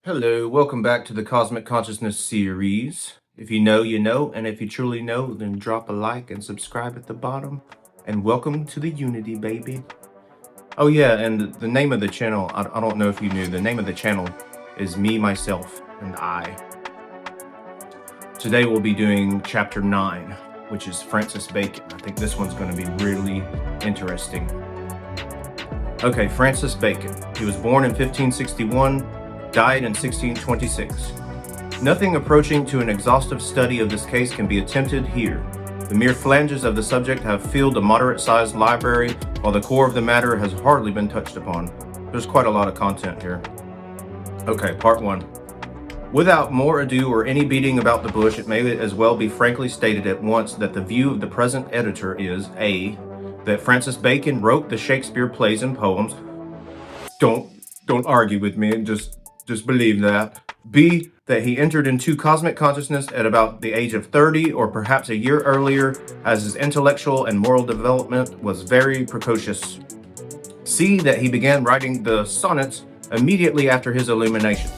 Hello, welcome back to the Cosmic Consciousness series. If you know, you know, and if you truly know, then drop a like and subscribe at the bottom. And welcome to the Unity, baby. Oh yeah, and the name of the channel, I don't know if you knew, the name of the channel is Me, Myself, and I. Today we'll be doing chapter 9, which is Francis Bacon. I think this one's going to be really interesting. Okay, Francis Bacon. He was born in 1561, died in 1626. Nothing approaching to an exhaustive study of this case can be attempted here. The mere flanges of the subject have filled a moderate-sized library, while the core of the matter has hardly been touched upon. There's quite a lot of content here. Okay, part 1. Without more ado or any beating about the bush, it may as well be frankly stated at once that the view of the present editor is A. That Francis Bacon wrote the Shakespeare plays and poems. Don't argue with me, just believe that. B. That he entered into cosmic consciousness at about the age of 30 or perhaps a year earlier, as his intellectual and moral development was very precocious. C. That he began writing the sonnets immediately after his illumination.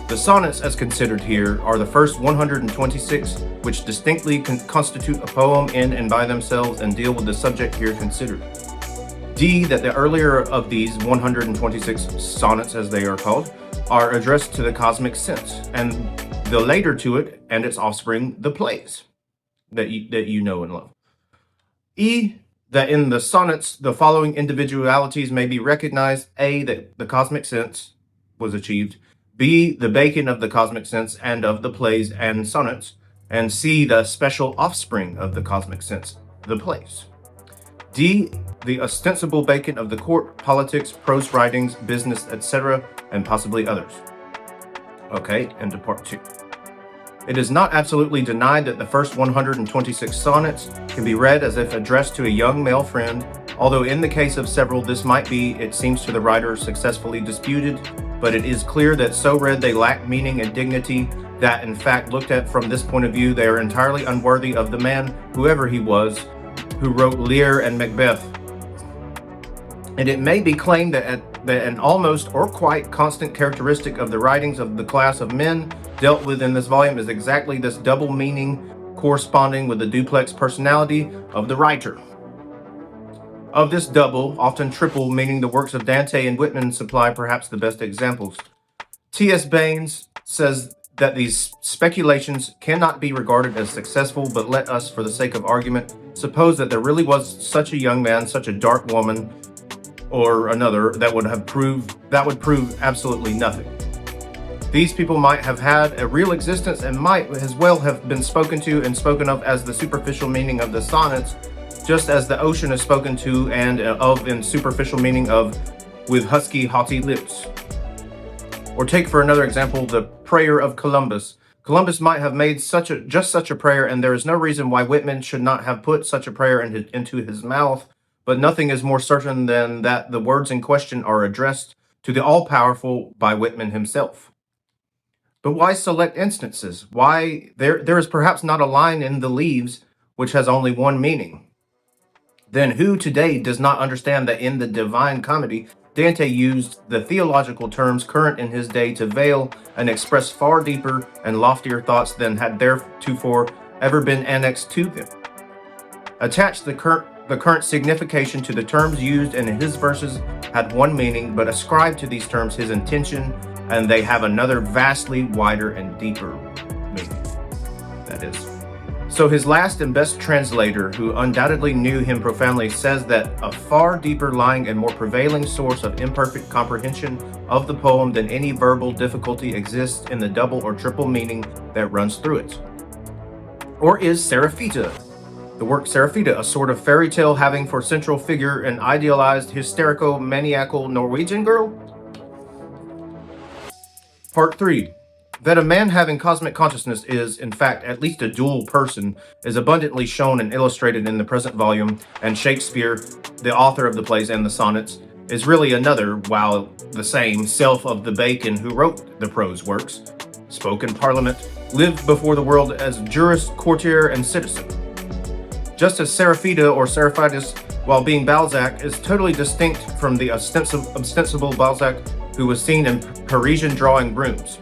The sonnets, as considered here, are the first 126, which distinctly constitute a poem in and by themselves and deal with the subject here considered. D. That the earlier of these 126 sonnets, as they are called, are addressed to the cosmic sense, and the later to it and its offspring, the plays that you know and love. E. That in the sonnets, the following individualities may be recognized. A. That the cosmic sense was achieved. B. The Bacon of the cosmic sense and of the plays and sonnets. And C. The special offspring of the cosmic sense, the plays. D. The ostensible Bacon of the court, politics, prose writings, business, etc., and possibly others. Okay, into part 2. It is not absolutely denied that the first 126 sonnets can be read as if addressed to a young male friend, although in the case of several this might be, it seems to the writer, successfully disputed, but it is clear that so read they lack meaning and dignity, that in fact looked at from this point of view they are entirely unworthy of the man, whoever he was, who wrote Lear and Macbeth. And it may be claimed that an almost or quite constant characteristic of the writings of the class of men dealt with in this volume is exactly this double meaning corresponding with the duplex personality of the writer. Of this double, often triple, meaning the works of Dante and Whitman supply perhaps the best examples. T.S. Baines says that these speculations cannot be regarded as successful, but let us, for the sake of argument, suppose that there really was such a young man, such a dark woman, or another, that would prove absolutely nothing. These people might have had a real existence and might as well have been spoken to and spoken of as the superficial meaning of the sonnets, just as the ocean is spoken to and of in superficial meaning of with husky, haughty lips. Or take for another example the prayer of Columbus. Columbus might have made just such a prayer, and there is no reason why Whitman should not have put such a prayer into his mouth, but nothing is more certain than that the words in question are addressed to the all-powerful by Whitman himself. But why select instances? Why there is perhaps not a line in The Leaves which has only one meaning. Then who today does not understand that in the Divine Comedy, Dante used the theological terms current in his day to veil and express far deeper and loftier thoughts than had theretofore ever been annexed to them? Attach the current signification to the terms used in his verses had one meaning, but ascribe to these terms his intention, and they have another vastly wider and deeper meaning. That is. So his last and best translator, who undoubtedly knew him profoundly, says that a far deeper lying and more prevailing source of imperfect comprehension of the poem than any verbal difficulty exists in the double or triple meaning that runs through it. Or is Seraphita, the work Seraphita, a sort of fairy tale having for central figure an idealized, hysterical, maniacal Norwegian girl? Part 3. That a man having cosmic consciousness is, in fact, at least a dual person is abundantly shown and illustrated in the present volume, and Shakespeare, the author of the plays and the sonnets, is really another, while the same, self of the Bacon who wrote the prose works, spoke in Parliament, lived before the world as jurist, courtier, and citizen. Just as Seraphita or Seraphitus, while being Balzac, is totally distinct from the ostensible Balzac who was seen in Parisian drawing rooms.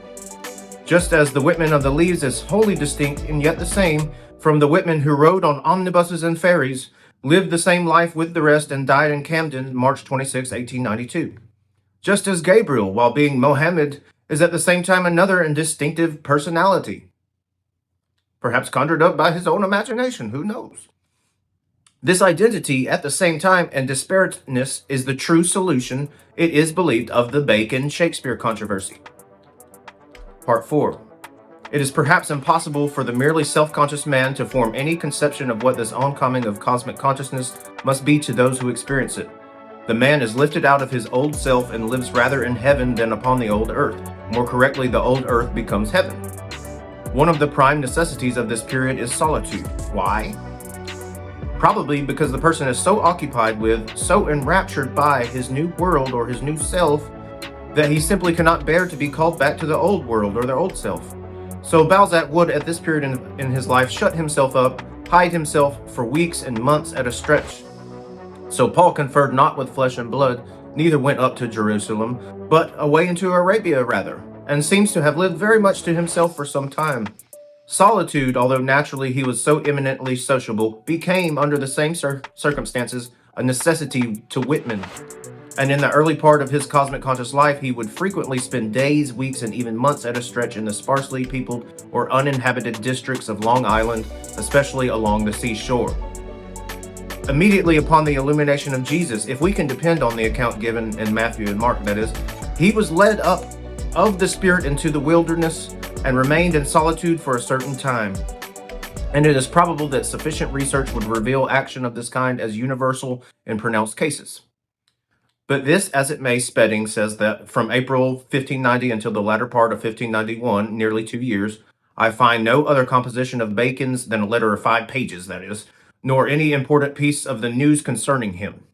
Just as the Whitman of the Leaves is wholly distinct and yet the same from the Whitman who rode on omnibuses and ferries, lived the same life with the rest, and died in Camden, March 26, 1892. Just as Gabriel, while being Mohammed, is at the same time another and distinctive personality. Perhaps conjured up by his own imagination, who knows? This identity at the same time and disparateness is the true solution, it is believed, of the Bacon-Shakespeare controversy. Part 4. It is perhaps impossible for the merely self-conscious man to form any conception of what this oncoming of cosmic consciousness must be to those who experience it. The man is lifted out of his old self and lives rather in heaven than upon the old earth. More correctly, the old earth becomes heaven. One of the prime necessities of this period is solitude. Why? Probably because the person is so occupied with, so enraptured by his new world or his new self, that he simply cannot bear to be called back to the old world or their old self. So Balzac would, at this period in his life, shut himself up, hide himself for weeks and months at a stretch. So Paul conferred not with flesh and blood, neither went up to Jerusalem, but away into Arabia rather, and seems to have lived very much to himself for some time. Solitude, although naturally he was so eminently sociable, became, under the same circumstances, a necessity to Whitman. And in the early part of his cosmic conscious life, he would frequently spend days, weeks, and even months at a stretch in the sparsely peopled or uninhabited districts of Long Island, especially along the seashore. Immediately upon the illumination of Jesus, if we can depend on the account given in Matthew and Mark, that is, he was led up of the Spirit into the wilderness and remained in solitude for a certain time. And it is probable that sufficient research would reveal action of this kind as universal in pronounced cases. But this, as it may, Spedding says that from April 1590 until the latter part of 1591, nearly 2 years, I find no other composition of Bacon's than a letter of 5 pages, that is, nor any important piece of the news concerning him.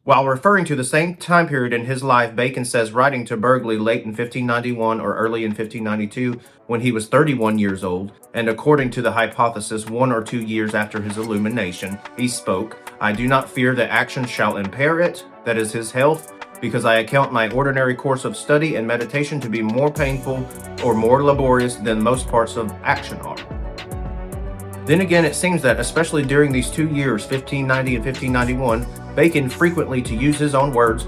While referring to the same time period in his life, Bacon says, writing to Burghley late in 1591 or early in 1592, when he was 31 years old, and according to the hypothesis 1 or 2 years after his illumination, he spoke, I do not fear that action shall impair it, that is his health, because I account my ordinary course of study and meditation to be more painful or more laborious than most parts of action are. Then again, it seems that, especially during these 2 years, 1590 and 1591, Bacon frequently, to use his own words,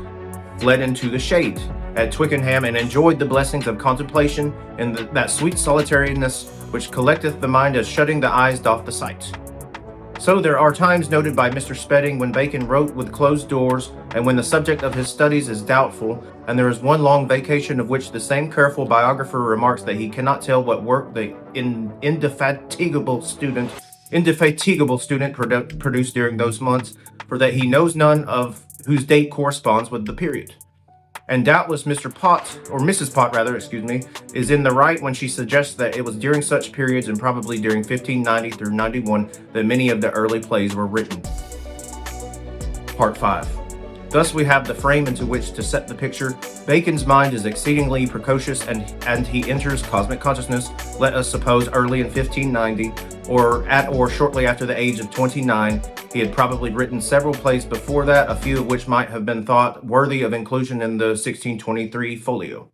fled into the shade at Twickenham and enjoyed the blessings of contemplation and that sweet solitariness which collecteth the mind as shutting the eyes doth the sight. So there are times noted by Mr. Spedding when Bacon wrote with closed doors and when the subject of his studies is doubtful, and there is one long vacation of which the same careful biographer remarks that he cannot tell what work the indefatigable student produced during those months, for that he knows none of whose date corresponds with the period. And doubtless Mrs. Pott, is in the right when she suggests that it was during such periods, and probably during 1590 through 91, that many of the early plays were written. Part 5. Thus we have the frame into which to set the picture. Bacon's mind is exceedingly precocious, and he enters cosmic consciousness, let us suppose early in 1590, or shortly after the age of 29. He had probably written several plays before that, a few of which might have been thought worthy of inclusion in the 1623 folio.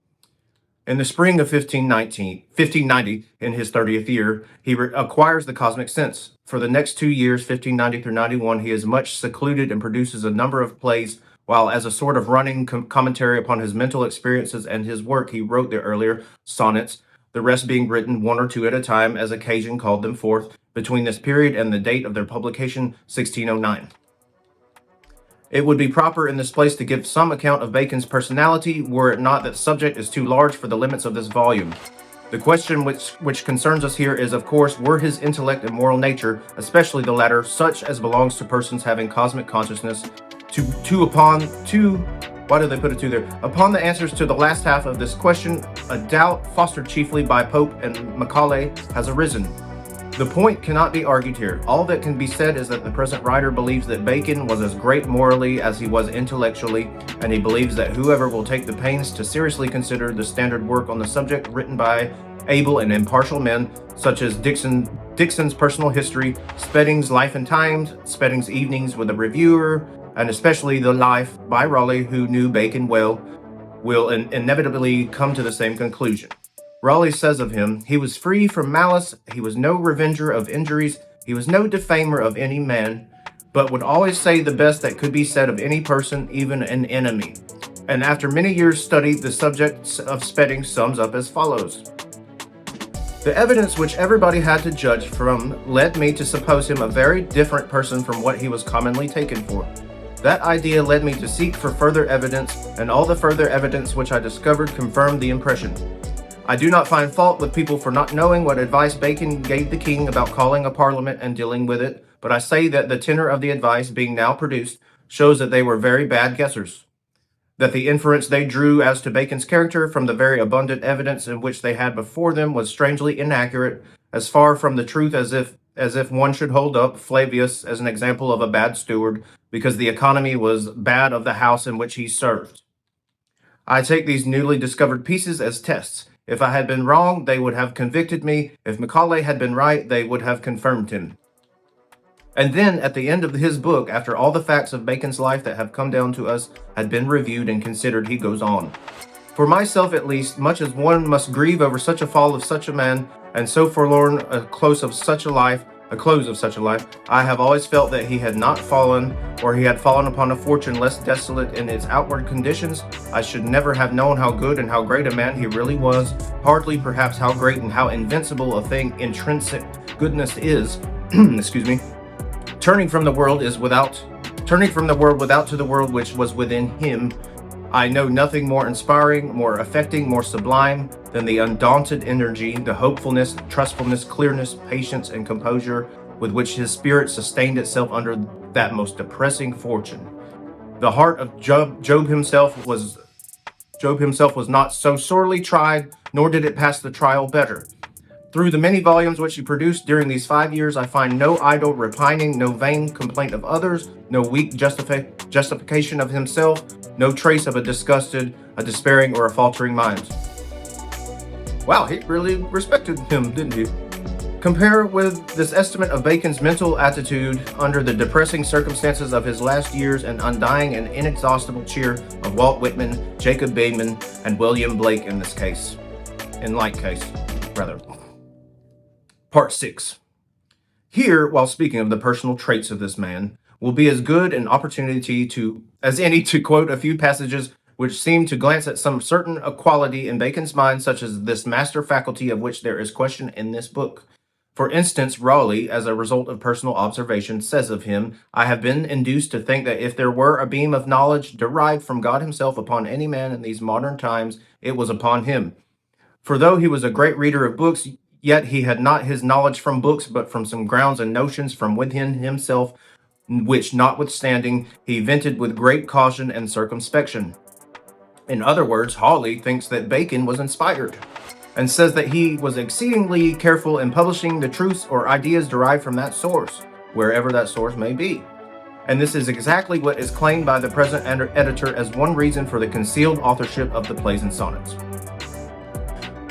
In the spring of 1590, in his 30th year, he acquires the cosmic sense. For the next 2 years, 1590 through 91, he is much secluded and produces a number of plays, while as a sort of running commentary upon his mental experiences and his work, he wrote the earlier sonnets, the rest being written 1 or 2 at a time as occasion called them forth, between this period and the date of their publication, 1609. It would be proper in this place to give some account of Bacon's personality, were it not that the subject is too large for the limits of this volume. The question which concerns us here is, of course, were his intellect and moral nature, especially the latter, such as belongs to persons having cosmic consciousness, upon the answers to the last half of this question, a doubt fostered chiefly by Pope and Macaulay has arisen. The point cannot be argued here. All that can be said is that the present writer believes that Bacon was as great morally as he was intellectually, and he believes that whoever will take the pains to seriously consider the standard work on the subject written by able and impartial men, such as Dixon's Personal History, Spedding's Life and Times, Spedding's Evenings with a Reviewer, and especially the Life by Raleigh, who knew Bacon well, will inevitably come to the same conclusion. Raleigh says of him, he was free from malice, he was no revenger of injuries, he was no defamer of any man, but would always say the best that could be said of any person, even an enemy. And after many years' study, the subject of Spedding sums up as follows. The evidence which everybody had to judge from led me to suppose him a very different person from what he was commonly taken for. That idea led me to seek for further evidence, and all the further evidence which I discovered confirmed the impression. I do not find fault with people for not knowing what advice Bacon gave the king about calling a parliament and dealing with it, but I say that the tenor of the advice being now produced shows that they were very bad guessers, that the inference they drew as to Bacon's character from the very abundant evidence in which they had before them was strangely inaccurate, as far from the truth as if one should hold up Flavius as an example of a bad steward, because the economy was bad of the house in which he served. I take these newly discovered pieces as tests. If I had been wrong, they would have convicted me. If Macaulay had been right, they would have confirmed him. And then, at the end of his book, after all the facts of Bacon's life that have come down to us had been reviewed and considered, he goes on. For myself, at least, much as one must grieve over such a fall of such a man, and so forlorn a close of such a life, I have always felt that he had not fallen, or he had fallen upon a fortune less desolate in its outward conditions. I should never have known how good and how great a man he really was, hardly perhaps how great and how invincible a thing intrinsic goodness is. Excuse me. Turning from the world without to the world which was within him, I know nothing more inspiring, more affecting, more sublime than the undaunted energy, the hopefulness, trustfulness, clearness, patience, and composure with which his spirit sustained itself under that most depressing fortune. The heart of Job himself was not so sorely tried, nor did it pass the trial better. Through the many volumes which he produced during these 5 years, I find no idle repining, no vain complaint of others, no weak justification of himself, no trace of a disgusted, a despairing, or a faltering mind. Wow, he really respected him, didn't he? Compare with this estimate of Bacon's mental attitude under the depressing circumstances of his last years and undying and inexhaustible cheer of Walt Whitman, Jacob Bateman, and William Blake in this case. In like case, rather. Part 6. Here, while speaking of the personal traits of this man, will be as good an opportunity as any to quote a few passages which seem to glance at some certain quality in Bacon's mind, such as this master faculty of which there is question in this book. For instance, Raleigh, as a result of personal observation, says of him, I have been induced to think that if there were a beam of knowledge derived from God himself upon any man in these modern times, it was upon him. For though he was a great reader of books, yet he had not his knowledge from books, but from some grounds and notions from within himself, which notwithstanding he vented with great caution and circumspection. In other words, Hawley thinks that Bacon was inspired, and says that he was exceedingly careful in publishing the truths or ideas derived from that source, wherever that source may be. And this is exactly what is claimed by the present editor as one reason for the concealed authorship of the plays and sonnets.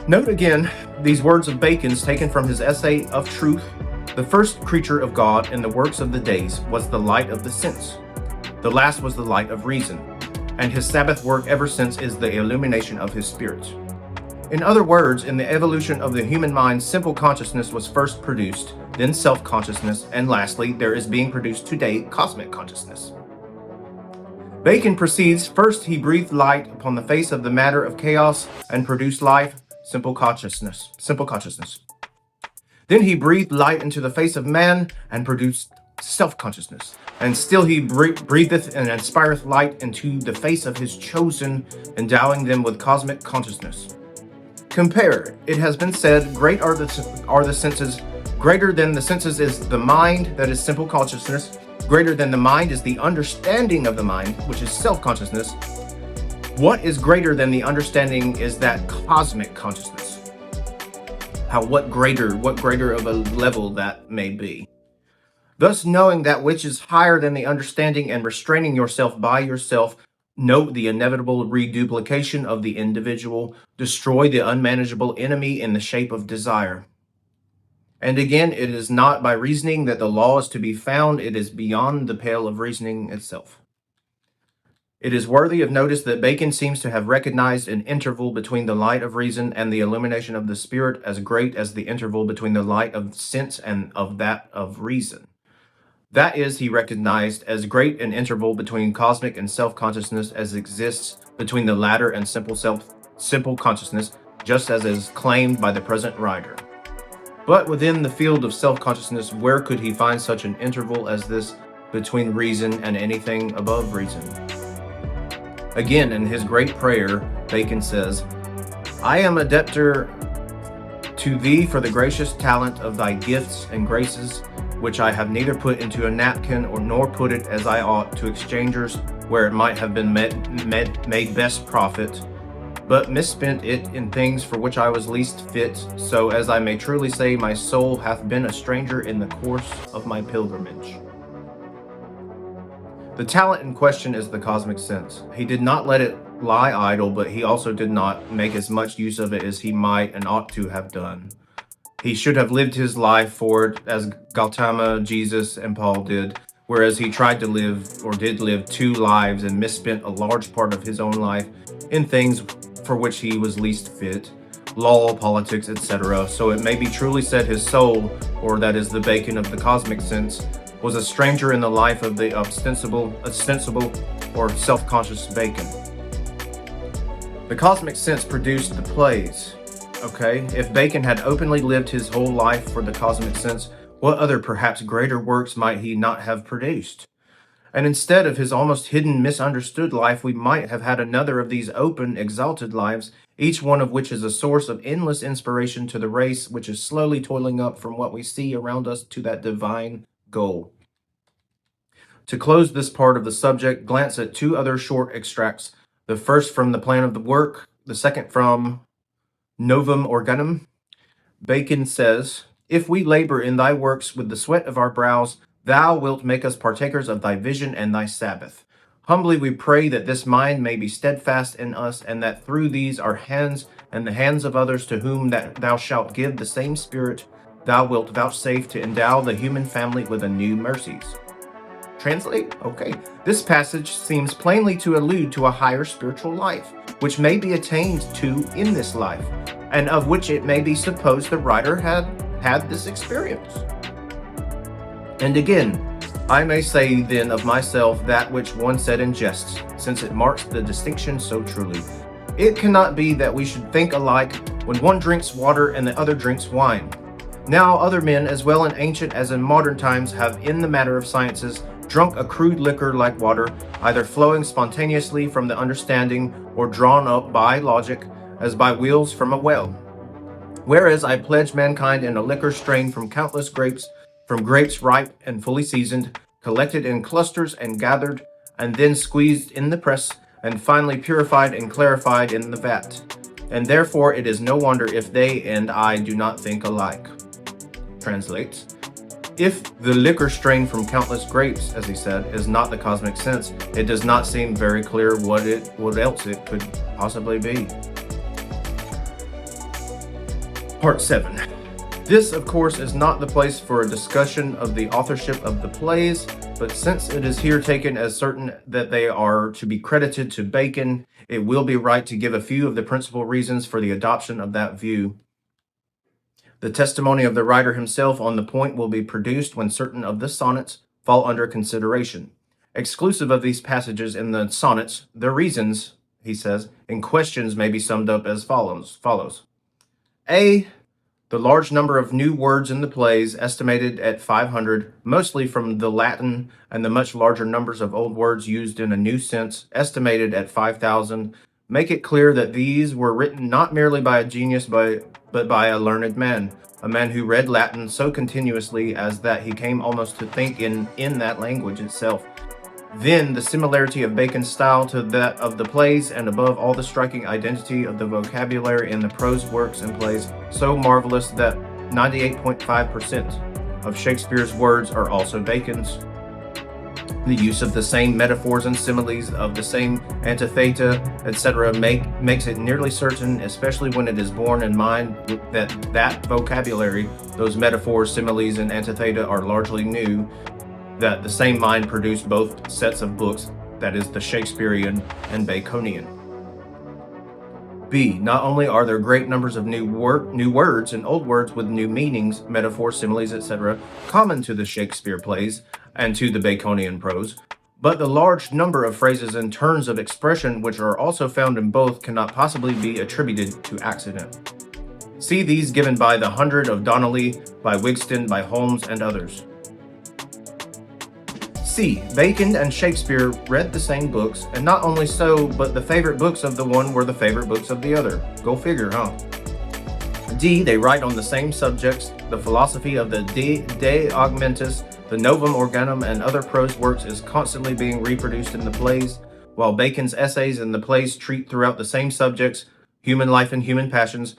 Note again these words of Bacon's taken from his essay of Truth. The first creature of God in the works of the days was the light of the sense. The last was the light of reason. And his Sabbath work ever since is the illumination of his spirit. In other words, in the evolution of the human mind, simple consciousness was first produced, then self-consciousness, and lastly, there is being produced today cosmic consciousness. Bacon proceeds, first he breathed light upon the face of the matter of chaos and produced life, simple consciousness. Then he breathed light into the face of man and produced self-consciousness. And still he breatheth and inspireth light into the face of his chosen, endowing them with cosmic consciousness. Compare, it has been said, great are the senses, greater than the senses is the mind, that is simple consciousness, greater than the mind is the understanding of the mind, which is self-consciousness. What is greater than the understanding is that cosmic consciousness. What greater of a level that may be. Thus, knowing that which is higher than the understanding and restraining yourself by yourself, note the inevitable reduplication of the individual, destroy the unmanageable enemy in the shape of desire. And again, it is not by reasoning that the law is to be found, it is beyond the pale of reasoning itself. It is worthy of notice that Bacon seems to have recognized an interval between the light of reason and the illumination of the spirit as great as the interval between the light of sense and of that of reason. That is, he recognized as great an interval between cosmic and self-consciousness as exists between the latter and simple consciousness, just as is claimed by the present writer. But within the field of self-consciousness, where could he find such an interval as this between reason and anything above reason? Again, in his great prayer, Bacon says, I am a debtor to thee for the gracious talent of thy gifts and graces, which I have neither put into a napkin nor put it as I ought to exchangers, where it might have been made best profit, but misspent it in things for which I was least fit, so as I may truly say, my soul hath been a stranger in the course of my pilgrimage. The talent in question is the cosmic sense. He did not let it lie idle, but he also did not make as much use of it as he might and ought to have done. He should have lived his life for it as Gautama, Jesus, and Paul did, whereas he tried to live, or did live, 2 lives and misspent a large part of his own life in things for which he was least fit, law, politics, etc. So it may be truly said his soul, or that is the Bacon of the cosmic sense, was a stranger in the life of the ostensible or self-conscious Bacon. The cosmic sense produced the plays. Okay, if Bacon had openly lived his whole life for the cosmic sense, what other perhaps greater works might he not have produced? And instead of his almost hidden, misunderstood life, we might have had another of these open, exalted lives, each one of which is a source of endless inspiration to the race which is slowly toiling up from what we see around us to that divine goal. To close this part of the subject, glance at 2 other short extracts, the first from the plan of the work, the second from Novum Organum. Bacon says, if we labor in thy works with the sweat of our brows, thou wilt make us partakers of thy vision and thy Sabbath. Humbly we pray that this mind may be steadfast in us, and that through these our hands and the hands of others to whom that thou shalt give the same spirit, thou wilt vouchsafe to endow the human family with a new mercies. Translate? Okay. This passage seems plainly to allude to a higher spiritual life, which may be attained to in this life, and of which it may be supposed the writer had this experience. And again, I may say then of myself that which one said in jest, since it marks the distinction so truly. It cannot be that we should think alike when one drinks water and the other drinks wine. Now other men, as well in ancient as in modern times, have in the matter of sciences drunk a crude liquor like water, either flowing spontaneously from the understanding or drawn up by logic, as by wheels from a well. Whereas I pledge mankind in a liquor strained from countless grapes, from grapes ripe and fully seasoned, collected in clusters and gathered, and then squeezed in the press, and finally purified and clarified in the vat. And therefore it is no wonder if they and I do not think alike. Translates. If the liquor strained from countless grapes, as he said, is not the cosmic sense, it does not seem very clear what else it could possibly be. Part 7. This, of course, is not the place for a discussion of the authorship of the plays, but since it is here taken as certain that they are to be credited to Bacon, it will be right to give a few of the principal reasons for the adoption of that view. The testimony of the writer himself on the point will be produced when certain of the sonnets fall under consideration. Exclusive of these passages in the sonnets, the reasons, he says, in questions may be summed up as follows. A. The large number of new words in the plays, estimated at 500, mostly from the Latin, and the much larger numbers of old words used in a new sense, estimated at 5,000, make it clear that these were written not merely by a genius, but by a learned man, a man who read Latin so continuously as that he came almost to think in that language itself. Then the similarity of Bacon's style to that of the plays, and above all the striking identity of the vocabulary in the prose works and plays, so marvelous that 98.5% of Shakespeare's words are also Bacon's. The use of the same metaphors and similes, of the same antitheta, etc., makes it nearly certain, especially when it is borne in mind that vocabulary, those metaphors, similes, and antitheta are largely new, that the same mind produced both sets of books, that is, the Shakespearean and Baconian. B. Not only are there great numbers of new words and old words with new meanings, metaphors, similes, etc., common to the Shakespeare plays and to the Baconian prose, but the large number of phrases and turns of expression which are also found in both cannot possibly be attributed to accident. See these given by The Hundred of Donnelly, by Wigston, by Holmes, and others. C. Bacon and Shakespeare read the same books, and not only so, but the favorite books of the one were the favorite books of the other. Go figure, huh? D. They write on the same subjects. The philosophy of the De Augmentis, the Novum Organum, and other prose works is constantly being reproduced in the plays, while Bacon's essays in the plays treat throughout the same subjects, human life and human passions,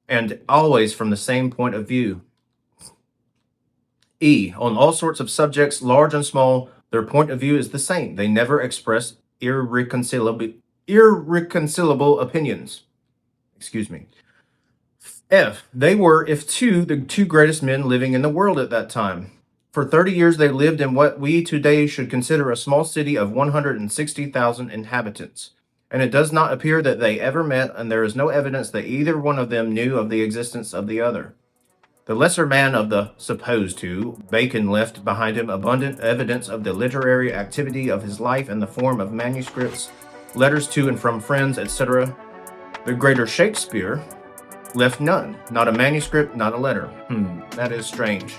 and always from the same point of view. E. On all sorts of subjects, large and small, their point of view is the same. They never express irreconcilable opinions. Excuse me. F. They were, if two, the two greatest men living in the world at that time. For 30 years they lived in what we today should consider a small city of 160,000 inhabitants. And it does not appear that they ever met, and there is no evidence that either one of them knew of the existence of the other. The lesser man of the supposed two, Bacon left behind him abundant evidence of the literary activity of his life in the form of manuscripts, letters to and from friends, etc. The greater Shakespeare left none, not a manuscript, not a letter. That is strange.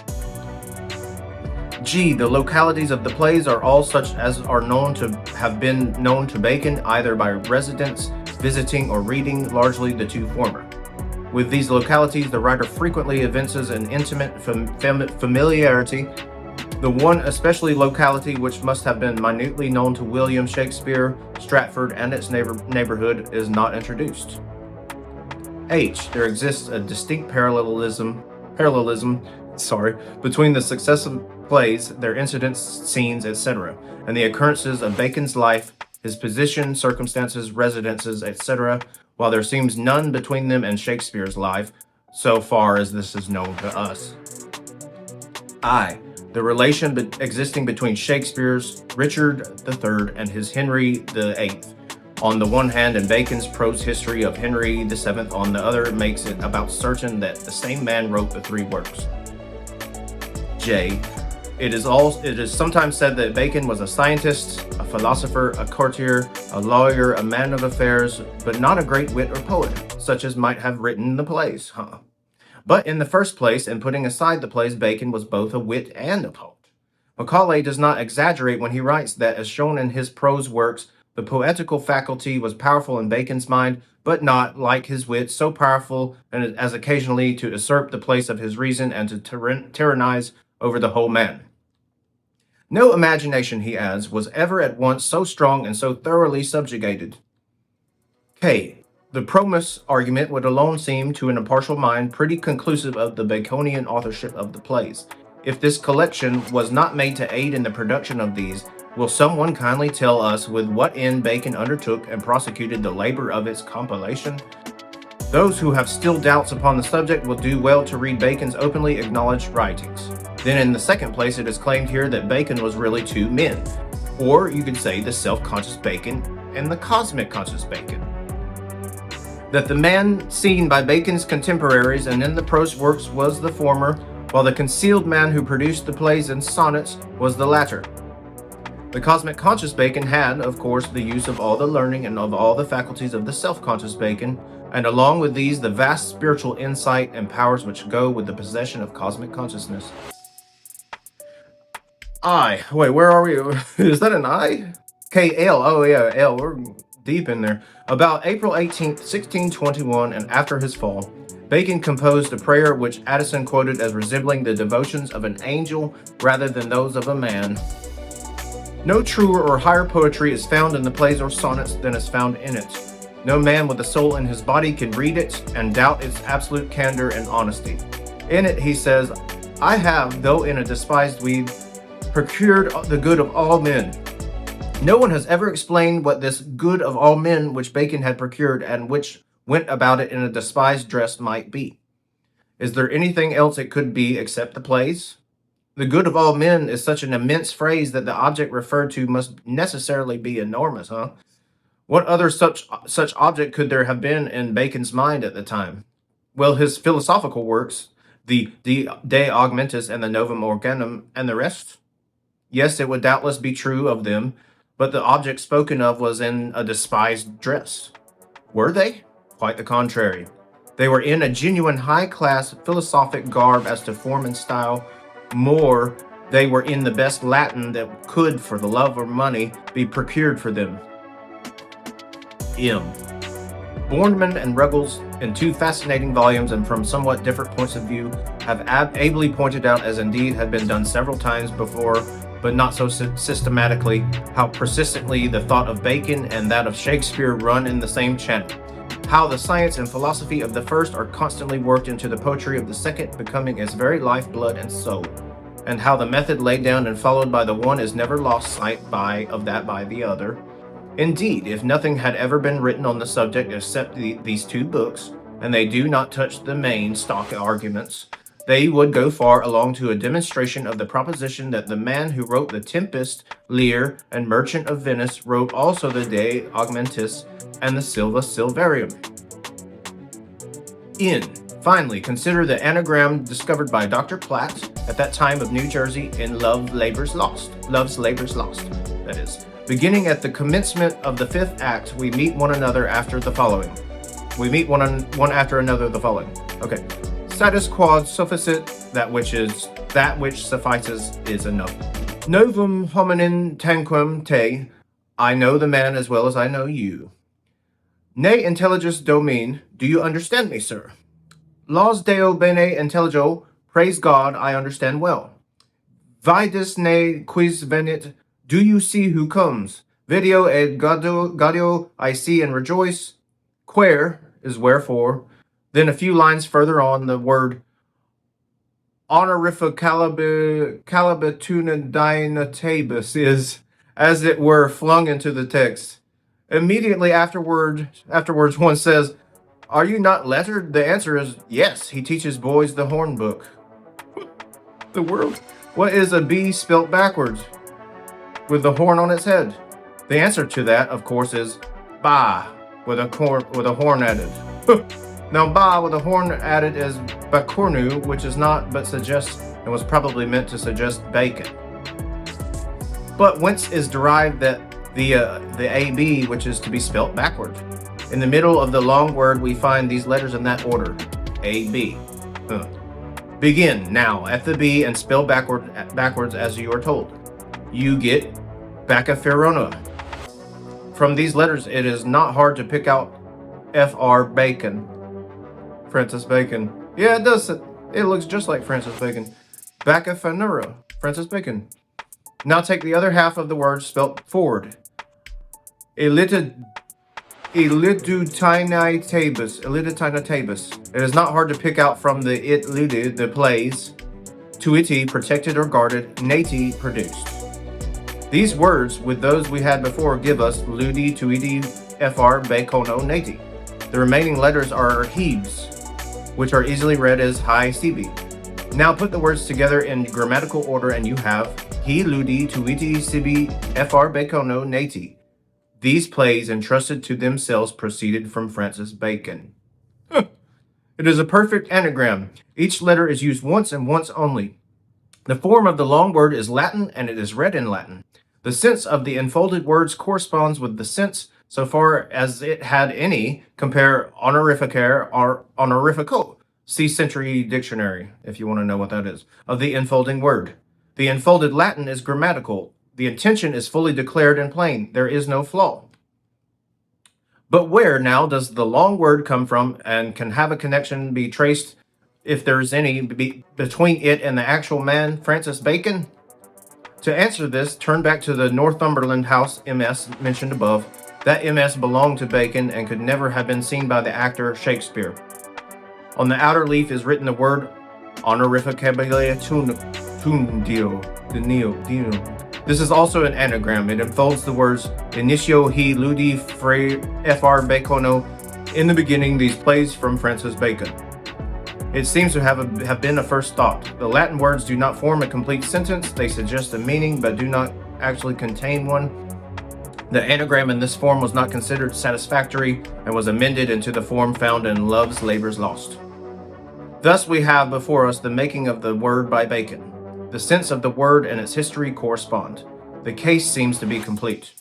G. The localities of the plays are all such as are known to have been known to Bacon, either by residence, visiting, or reading, largely the two former. With these localities, the writer frequently evinces an intimate familiarity. The one especially locality which must have been minutely known to William Shakespeare, Stratford, and its neighborhood is not introduced. H. There exists a distinct parallelism between the successive plays, their incidents, scenes, etc., and the occurrences of Bacon's life, his position, circumstances, residences, etc., while there seems none between them and Shakespeare's life, so far as this is known to us. I. The relation existing between Shakespeare's Richard III and his Henry VIII, on the one hand, and Bacon's prose history of Henry VII on the other, makes it about certain that the same man wrote the three works. J. It is sometimes said that Bacon was a scientist, a philosopher, a courtier, a lawyer, a man of affairs, but not a great wit or poet, such as might have written the plays, But in the first place, and putting aside the plays, Bacon was both a wit and a poet. Macaulay does not exaggerate when he writes that, as shown in his prose works, the poetical faculty was powerful in Bacon's mind, but not, like his wit, so powerful as occasionally to usurp the place of his reason and to tyrannize over the whole man. No imagination, he adds, was ever at once so strong and so thoroughly subjugated. K. The Promus argument would alone seem, to an impartial mind, pretty conclusive of the Baconian authorship of the plays. If this collection was not made to aid in the production of these, will someone kindly tell us with what end Bacon undertook and prosecuted the labor of its compilation? Those who have still doubts upon the subject will do well to read Bacon's openly acknowledged writings. Then in the second place, it is claimed here that Bacon was really two men, or you could say the self-conscious Bacon and the cosmic conscious Bacon. That the man seen by Bacon's contemporaries and in the prose works was the former, while the concealed man who produced the plays and sonnets was the latter. The cosmic conscious Bacon had, of course, the use of all the learning and of all the faculties of the self-conscious Bacon, and along with these, the vast spiritual insight and powers which go with the possession of cosmic consciousness. I. Wait, where are we? Is that an I? K-L. Oh, yeah, L. We're deep in there. About April 18th, 1621, and after his fall, Bacon composed a prayer which Addison quoted as resembling the devotions of an angel rather than those of a man. No truer or higher poetry is found in the plays or sonnets than is found in it. No man with a soul in his body can read it and doubt its absolute candor and honesty. In it he says, I have, though in a despised weed, procured the good of all men. No one has ever explained what this good of all men which Bacon had procured and which went about it in a despised dress might be. Is there anything else it could be except the plays? The good of all men is such an immense phrase that the object referred to must necessarily be enormous, huh? What other such object could there have been in Bacon's mind at the time? Well, his philosophical works, the De Augmentis and the Novum Organum, and the rest? Yes, it would doubtless be true of them, but the object spoken of was in a despised dress. Were they? Quite the contrary. They were in a genuine high-class philosophic garb as to form and style. More, they were in the best Latin that could, for the love of money, be procured for them. M. Bornemann and Ruggles, in two fascinating volumes and from somewhat different points of view, have ably pointed out, as indeed had been done several times before, but not so systematically, how persistently the thought of Bacon and that of Shakespeare run in the same channel. How the science and philosophy of the first are constantly worked into the poetry of the second, becoming its very life, blood, and soul. And how the method laid down and followed by the one is never lost sight of that by the other. Indeed, if nothing had ever been written on the subject except these two books, and they do not touch the main stock arguments, they would go far along to a demonstration of the proposition that the man who wrote The Tempest, Lear, and Merchant of Venice wrote also the De Augmentis and the Silva Silvarium. N. Finally, consider the anagram discovered by Dr. Platt at that time of New Jersey in Love's Labours Lost, that is. Beginning at the commencement of the fifth act, we meet one another after the following. Okay. Satis quod sufficit, that which suffices is enough. Novum hominem tanquam te, I know the man as well as I know you. Ne intelligus domine, do you understand me, sir? Laus Deo bene intelligo, praise God, I understand well. Vidis ne quis venit, do you see who comes? Video et gaudio, I see and rejoice. Quare is wherefore. Then a few lines further on, the word honorific calabitunidinatabus is, as it were, flung into the text. Immediately afterwards, one says, are you not lettered? The answer is yes, he teaches boys the horn book. The world. What is a B spelt backwards with the horn on its head? The answer to that, of course, is ba with a horn added. Now, ba with a horn added is bacornu, which is not but suggests and was probably meant to suggest bacon. But whence is derived that the AB, which is to be spelt backward? In the middle of the long word, we find these letters in that order: AB. Begin now at the B and spell backwards as you are told. You get Baccaferona. From these letters, it is not hard to pick out Fr. Bacon. Francis Bacon. Yeah, it does. It looks just like Francis Bacon. Baccaferona. Francis Bacon. Now take the other half of the word spelt forward. Eliditinatabus. It is not hard to pick out from the it ludid, the plays, tuiti, protected or guarded, nati, produced. These words, with those we had before, give us ludi, tuiti, fr, bacono, nati. The remaining letters are hebes, which are easily read as high cb. Now put the words together in grammatical order and you have he ludi, tuiti, sibi, fr, bacono, nati. These plays entrusted to themselves proceeded from Francis Bacon. It is a perfect anagram. Each letter is used once and once only. The form of the long word is Latin and it is read in Latin. The sense of the enfolded words corresponds with the sense, so far as it had any, compare honorificare or honorifico. See Century Dictionary, if you want to know what that is, of the enfolding word. The enfolded Latin is grammatical. The intention is fully declared and plain. There is no flaw. But where, now, does the long word come from, and can have a connection be traced, if there is any, between it and the actual man, Francis Bacon? To answer this, turn back to the Northumberland House MS mentioned above. That MS belonged to Bacon and could never have been seen by the actor Shakespeare. On the outer leaf is written the word honorificabilia tundio. This is also an anagram. It enfolds the words initio he ludi fr bacono. In the beginning, these plays from Francis Bacon. It seems to have been a first thought. The Latin words do not form a complete sentence. They suggest a meaning, but do not actually contain one. The anagram in this form was not considered satisfactory and was amended into the form found in Love's Labours Lost. Thus we have before us the making of the word by Bacon. The sense of the word and its history correspond. The case seems to be complete.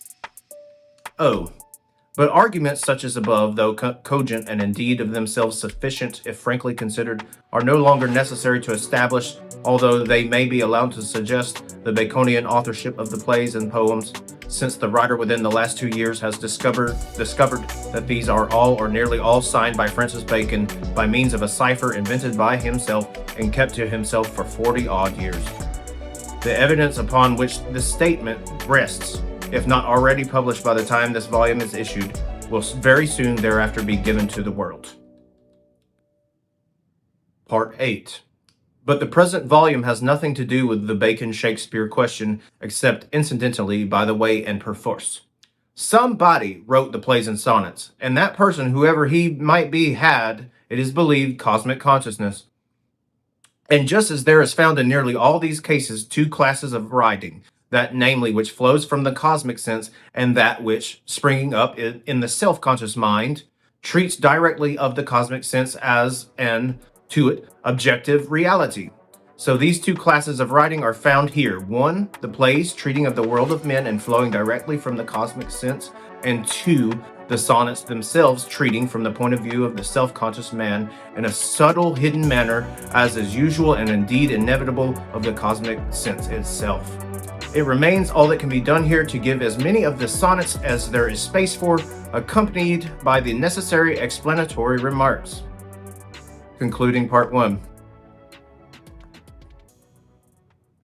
But arguments such as above, though cogent and indeed of themselves sufficient if frankly considered, are no longer necessary to establish, although they may be allowed to suggest the Baconian authorship of the plays and poems, since the writer within the last 2 years has discovered that these are all or nearly all signed by Francis Bacon by means of a cipher invented by himself and kept to himself for 40-odd years. The evidence upon which this statement rests, if not already published by the time this volume is issued, will very soon thereafter be given to the world. Part 8. But the present volume has nothing to do with the Bacon-Shakespeare question, except incidentally, by the way, and perforce. Somebody wrote the plays and sonnets, and that person, whoever he might be, had, it is believed, cosmic consciousness. And just as there is found in nearly all these cases two classes of writing, that namely which flows from the cosmic sense, and that which, springing up in the self-conscious mind, treats directly of the cosmic sense as an, to it, objective reality. So these two classes of writing are found here. 1, the plays treating of the world of men and flowing directly from the cosmic sense, and 2, the sonnets themselves treating from the point of view of the self-conscious man in a subtle, hidden manner, as is usual and indeed inevitable of the cosmic sense itself. It remains all that can be done here to give as many of the sonnets as there is space for, accompanied by the necessary explanatory remarks. Concluding Part 1.